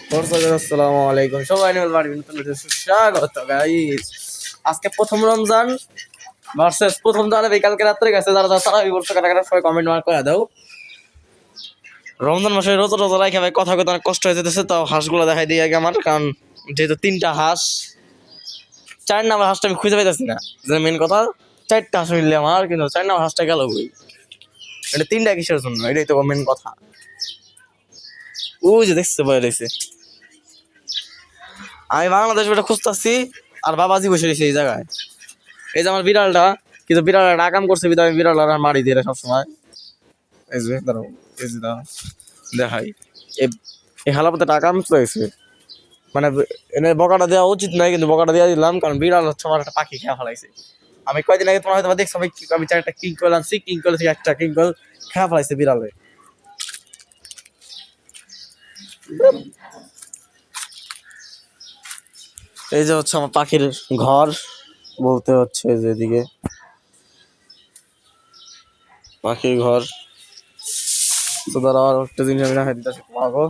আসসালামু আলাইকুম সবাই স্বাগত গাইস। আজকে প্রথম রমজান ভার্সেস প্রথম দাঁড়াবে কালকে রাত্রে গেছে যারা যারা তারা বিবর্ষ কাটাকাটা সবাই কমেন্ট মার্ক করে দাও। রমজান মাসে রোজা রোজা রাখে ভাই কথা কথা অনেক কষ্ট হয়ে যেতেছে, তাও হাঁসগুলো দেখাই দিই আগে আমার, কারণ যেহেতু তিনটা হাঁস, 4 নাম্বার হাঁসটা আমি খুঁজে পাইতেছি না। যে মেন কথা 4টা হাঁস মিললে আমার, কিন্তু 4 নাম্বার হাঁসটা গেল বই, এটা 3টা কিসের জন্য, এটাই তো মেন কথা। ওই যে দেখতে পাই রয়েছে, আমি বাংলাদেশ বেটা খুঁজতেছি আর বাবাজি বসে রয়েছে এই জায়গায়। এই যে আমার বিড়ালটা, কিন্তু বিড়ালটা আকাম করছে বিধায় আমি বিড়াল মারি দিয়ে সবসময়। এই যে দাঁড়াও, এই যে দাঁড়াও দেখাই, এই হালাপতে আকাম চলেছে, মানে এনে বকাটা দেওয়া উচিত নয়, কিন্তু বকাটা দেওয়া দিলাম কারণ বিড়াল হচ্ছে আমার একটা পাখি খেয়া ফেলাইছে। আমি কয়দিন আগে তোমার হয়তো দেখছো আমি 4টা কিং কল আনছি, কিং কল থেকে একটা কিং কল খেয়া ফেলাইছে বিড়ালে। এই যে হচ্ছে আমার পাখির ঘর, বলতে হচ্ছে যেদিকে পাখির ঘর। তো ধরো আর একটা জিনিস আমি রাখাই দিতেছি তোমাকে।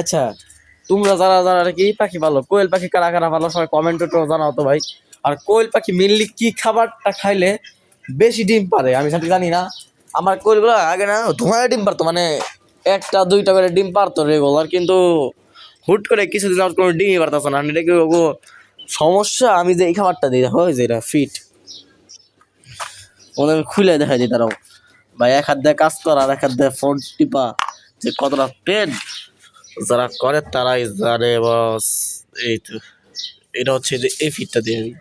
আচ্ছা, তোমরা যারা যারা আর কি পাখি ভালো, কোয়েল পাখি কারা কারা ভালো সবাই কমেন্ট তো জানাও তো ভাই। আর কোয়েল পাখি মেনলি কি খাবারটা খাইলে বেশি ডিম পারে আমি সেটা জানি না। আমার কোয়েলগুলো আগে না ধোঁয়ায় ডিম পারতো, মানে 1টা 2টা করে ডিম পারতো রেগুলার, কিন্তু হুট করে কিছুদিন আর কোনো ডিমই পারতেছে না। এটা কি সমস্যা? আমি যে এই খাবারটা দিই দেখো, যে এটা ফিট, ওদের আমি খুলে দেখাই দিই তারাও ভাই। এক হাত দিয়ে কাজ করা আর এক হাত দিয়ে ফোন টিপা যে কতটা পেন যারা করে তারাই জানে বস। এই তো এটা হচ্ছে যে এই ফিটটা দিয়ে আমি,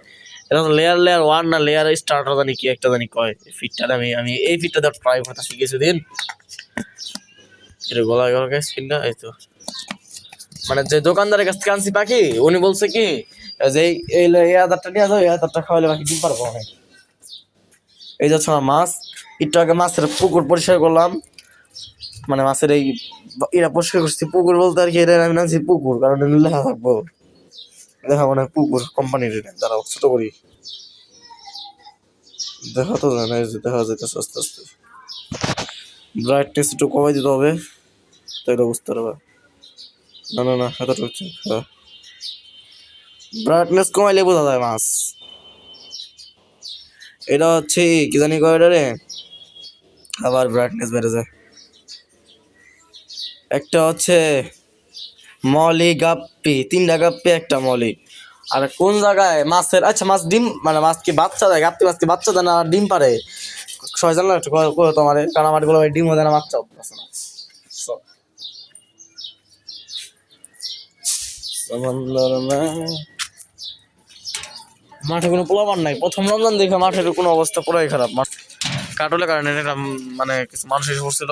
এটা তো লেয়ার 1 না লেয়ার স্টার্টার জানি কি একটা জানি কয়, ফিটটা আমি আমি এই ফিটটা দিয়ে ট্রাই করতেছি কিছুদিন। এটা গলা গলা স্কিনটা এই তো, মানে যে দোকানদারের কাছ থেকে আনছি পাখি, উনি বলছে কি যে এই আদারটা নিয়ে যাও, এই আদারটা খাওয়ালে পাখি ডিম পারবো অনেক। এই যাচ্ছে আমার মাছ, একটু আগে মাছের পুকুর পরিষ্কার করলাম, মানে মাছের এই এরা পরিষ্কার করছি। পুকুর বলতে আর কি, এটা আমি নামছি পুকুর কারণ লেখা থাকবো, দেখা মানে পুকুর কোম্পানির, তারা ছোট করি দেখা তো যায় না, দেখা যাইতেছে আস্তে আস্তে। ব্রাইটনেস একটু কমাই দিতে হবে, তাইলে বুঝতে পারবে। না না না এতটা হচ্ছে, হ্যাঁ ব্রাইটনেস কমাইলে বোঝা যায় মাছ। এটা হচ্ছে কি জানি কয় রে, আবার ব্রাইটনেস বেড়ে যায়। একটা হচ্ছে মলি গাপ্পি, 3টা গাপ্পি একটা মলি। আর কোন জায়গায় মাছের, আচ্ছা মাছ ডিম মানে মাছ কি বাচ্চা দেয়, গাপ্পি মাছ কি বাচ্চা দেয় না ডিম পারে? সবাই জানলো একটু তোমার, কারণ আমার গুলো ডিম দেয় না বাচ্চাও আছে না। মাঠে কোনো পোলাপান নাই, প্রথম রমজান দেখে মাঠের কোনো অবস্থা পুরাই খারাপ। মাঠ কাটলে কারণে মানে কিছু মানুষ এসে পড়ছিল,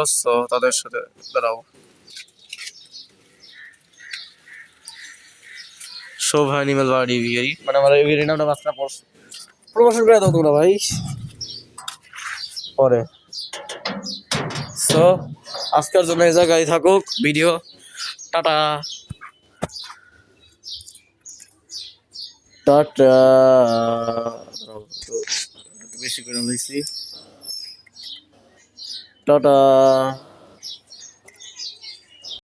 তাদের সাথে দাঁড়াও। শোভা নিমেল বাড়ি বিহারি, মানে আমার এই বিহারি নামটা বাচ্চা পড়ছে, প্রমোশন করে দাও তোমরা ভাই পরে। সো আজকের জন্য এই জায়গায় থাকুক ভিডিও, টাটা টাটা। বেশি করে লইছি, টাটা।